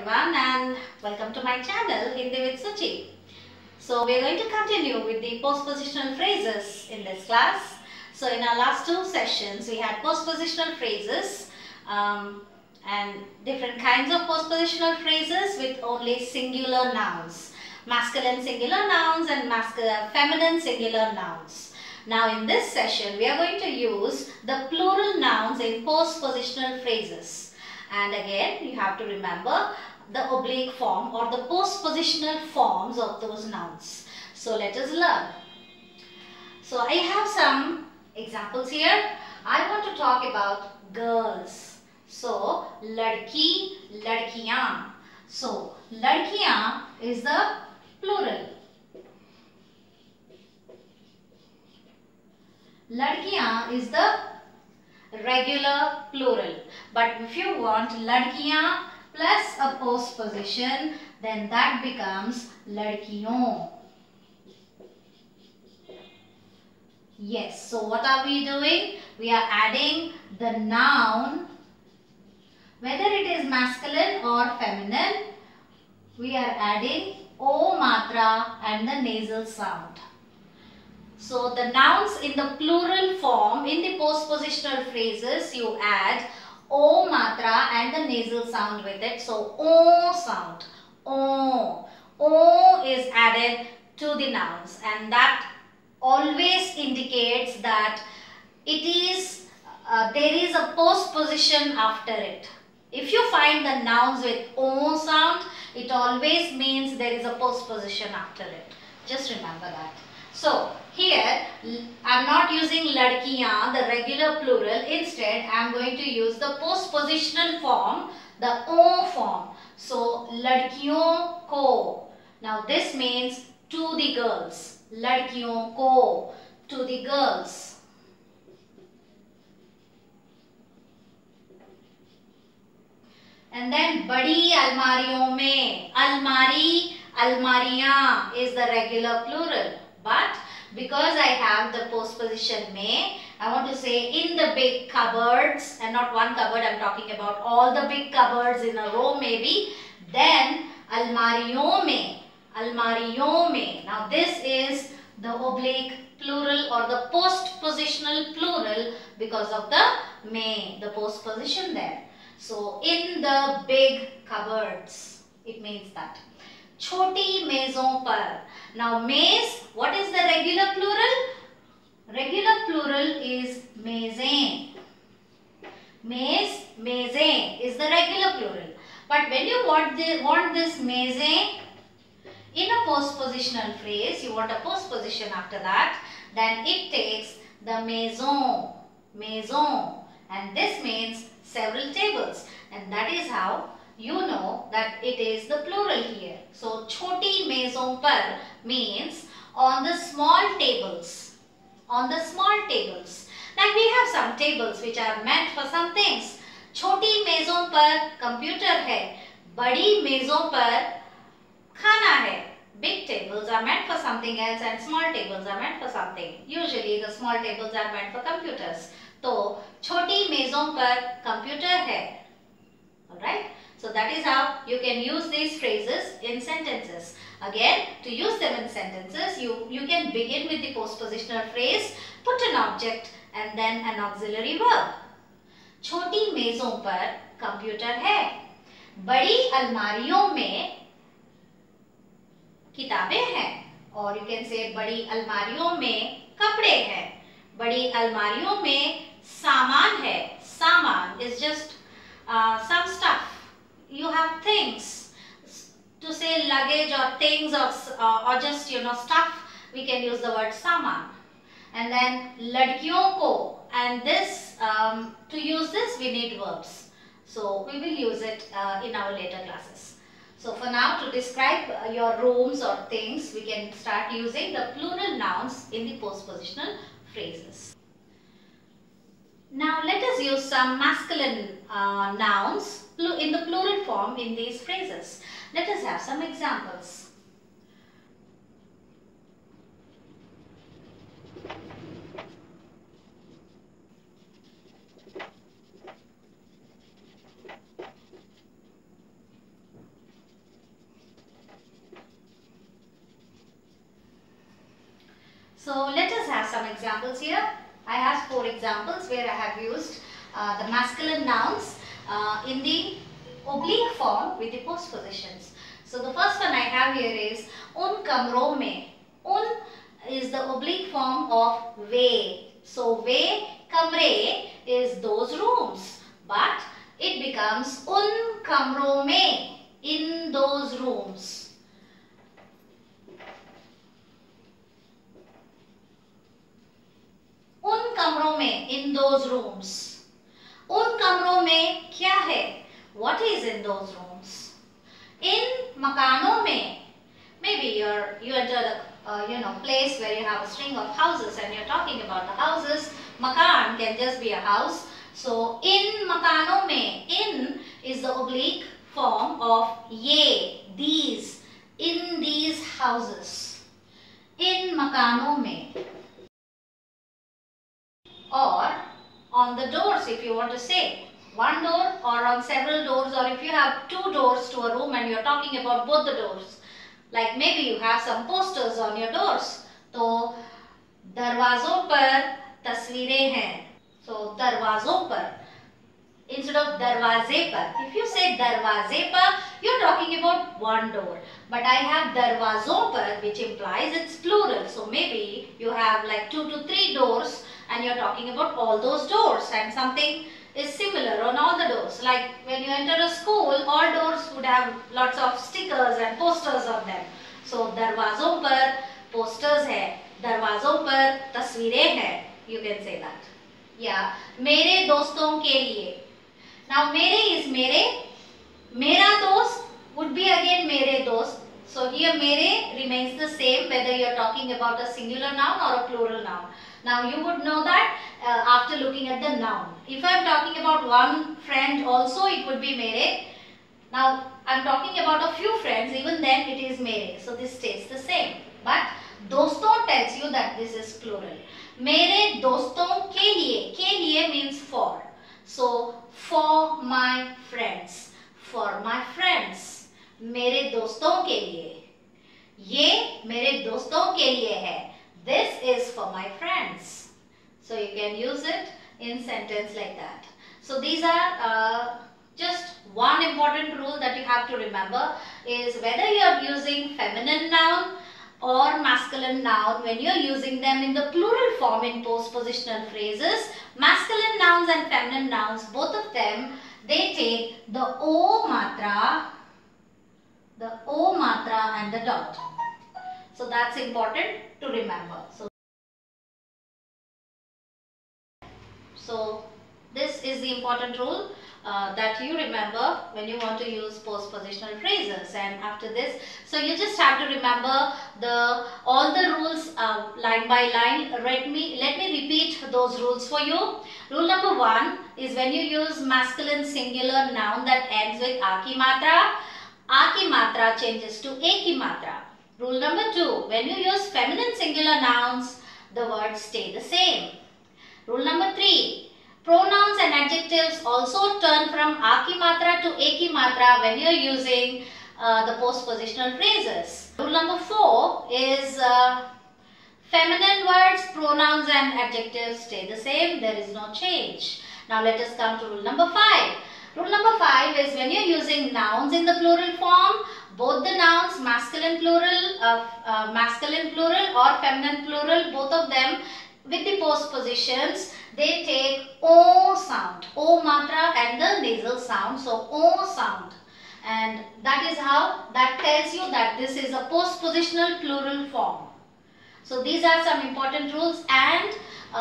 everyone and welcome to my channel Hindi with Suchi. So we are going to continue with the postpositional phrases in this class. So in our last two sessions we had postpositional phrases and different kinds of postpositional phrases with only singular nouns. Masculine singular nouns and feminine singular nouns. Now in this session we are going to use the plural nouns in postpositional phrases. And again, you have to remember the oblique form or the postpositional forms of those nouns. So let us learn. So I have some examples here. I want to talk about girls. So ladki, ladkiyan. So ladkiyan is the plural. Ladkiyan is the regular plural. But if you want ladkiyan plus a postposition, then that becomes ladkiyon. Yes, so what are we doing? We are adding the noun, whether it is masculine or feminine, we are adding O matra and the nasal sound. So the nouns in the plural form, in the postpositional phrases, you add O matra and the nasal sound with it. So O sound, O. O is added to the nouns and that always indicates that it is, there is a postposition after it. If you find the nouns with O sound, it always means there is a postposition after it. Just remember that. So here I am not using ladkiyan, the regular plural. Instead I am going to use the postpositional form, the O form. So ladkiyon ko. Now this means to the girls. Ladkiyon ko, to the girls. And then badi almariyon mein. Almari, almariyan is the regular plural. But because I have the postposition mein, I want to say in the big cupboards, and not one cupboard, I am talking about all the big cupboards in a row maybe. Then almariyon mein, almariyon mein. Now this is the oblique plural or the postpositional plural because of the mein, the postposition there. So in the big cupboards, it means that. Choti mezon par. Now mez, what is the regular plural? Regular plural is mezain. Mez, mezain is the regular plural. But when you want this mezain in a postpositional phrase, you want a postposition after that, then it takes the maison, maison, and this means several tables, and that is how you know that it is the plural here. So choti maison par means on the small tables, on the small tables. Like we have some tables which are meant for some things. Choti maison par computer hai, badi maison par khana hai. Big tables are meant for something else and small tables are meant for something. Usually the small tables are meant for computers. So choti maison par computer hai. Alright. So that is how you can use these phrases in sentences. Again, to use them in sentences, you can begin with the postpositional phrase, put an object and then an auxiliary verb. Choti maison par computer hai. Badi almariyon mein किताबें हैं. Or you can say बड़ी अलमारियों में कपड़े हैं. बड़ी अलमारियों में सामान है. सामान is just some stuff. You have things. To say luggage or things or just stuff, we can use the word saman. And then ladkiyon ko, and this to use this we need verbs. So we will use it in our later classes. So for now, to describe your rooms or things, we can start using the plural nouns in the postpositional phrases. Now let us use some masculine nouns in the plural form in these phrases. Let us have some examples. So let us have some examples here. I have 4 examples where I have used the masculine nouns in the oblique form with the postpositions. So the first one I have here is un kamron mein. Un is the oblique form of ve. So ve kamre is those rooms, but it becomes un kamron mein, in those rooms. उन कमरों में, in those rooms. उन कमरों में क्या है? What is in those rooms? In मकानों में, maybe you enter a place where you have a string of houses and you're talking about the houses. Makan can just be a house. So in मकानों में, in is the oblique form of ये, these, in these houses. In मकानों में. Or on the doors, if you want to say one door, or on several doors, or if you have 2 doors to a room and you're talking about both the doors, like maybe you have some posters on your doors, तो दरवाजों पर तस्वीरें हैं. So दरवाजों पर instead of दरवाजे पर. If you say दरवाजे पर, you're talking about one door. But I have दरवाजों पर, which implies it's plural. So maybe you have like 2 to 3 doors and you're talking about all those doors, and something is similar on all the doors. Like when you enter a school, all doors would have lots of stickers and posters on them. So दरवाजों पर posters है, दरवाजों पर तस्वीरें हैं. You can say that. Yeah, मेरे दोस्तों के लिए. Now मेरे is मेरे, मेरा दोस्त would be again मेरे दोस्त. So here मेरे remains the same whether you are talking about a singular noun or a plural noun. Now you would know that after looking at the noun. If I am talking about one friend also, it would be mere. Now I am talking about a few friends, even then it is mere. So this stays the same. But doston tells you that this is plural. Mere doston ke liye means for. So for my friends. For my friends. Mere doston ke liye. ये मेरे दोस्तों के लिए है. This is for my friends. So you can use it in sentence like that. So these are just one important rule that you have to remember is whether you are using feminine noun or masculine noun, when you are using them in the plural form in postpositional phrases, masculine nouns and feminine nouns, both of them, they take the O matra and the dot. So that's important to remember. So this is the important rule that you remember when you want to use postpositional phrases. And after this, so you just have to remember all the rules line by line. Let me repeat those rules for you. Rule number 1 is when you use masculine singular noun that ends with a ki matra changes to e ki matra. Rule number 2, when you use feminine singular nouns, the words stay the same. Rule number 3, pronouns and adjectives also turn from a ki matra to e ki matra when you are using the postpositional phrases. Rule number 4 is feminine words, pronouns and adjectives stay the same. There is no change. Now let us come to rule number 5. Rule number 5 is when you are using nouns in the plural form, both the nouns, masculine plural or feminine plural, both of them with the postpositions, they take O sound, O matra and the nasal sound. So O sound, and that is how that tells you that this is a postpositional plural form. So these are some important rules, and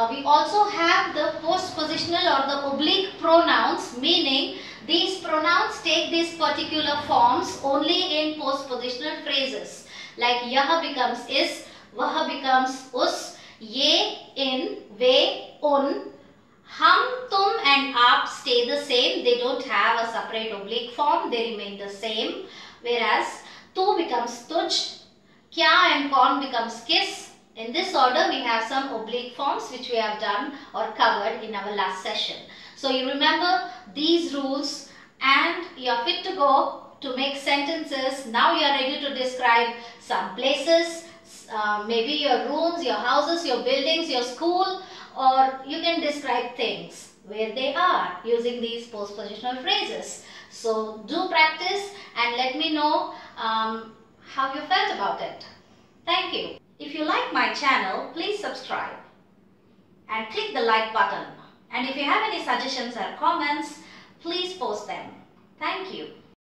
we also have the postpositional or the oblique pronouns, meaning these pronouns take these particular forms only in postpositional phrases. Like yah becomes is, वह becomes us, ये, in, वे, उन, हम, तुम and आप stay the same. They don't have a separate oblique form. They remain the same. Whereas tu becomes tuj, kya and kaun becomes kiss. In this order, we have some oblique forms which we have done or covered in our last session. So you remember these rules and you are fit to go to make sentences. Now you are ready to describe some places, maybe your rooms, your houses, your buildings, your school, or you can describe things where they are using these postpositional phrases. So do practice and let me know how you felt about it. Thank you. If you like my channel, please subscribe and click the like button. And if you have any suggestions or comments, please post them. Thank you.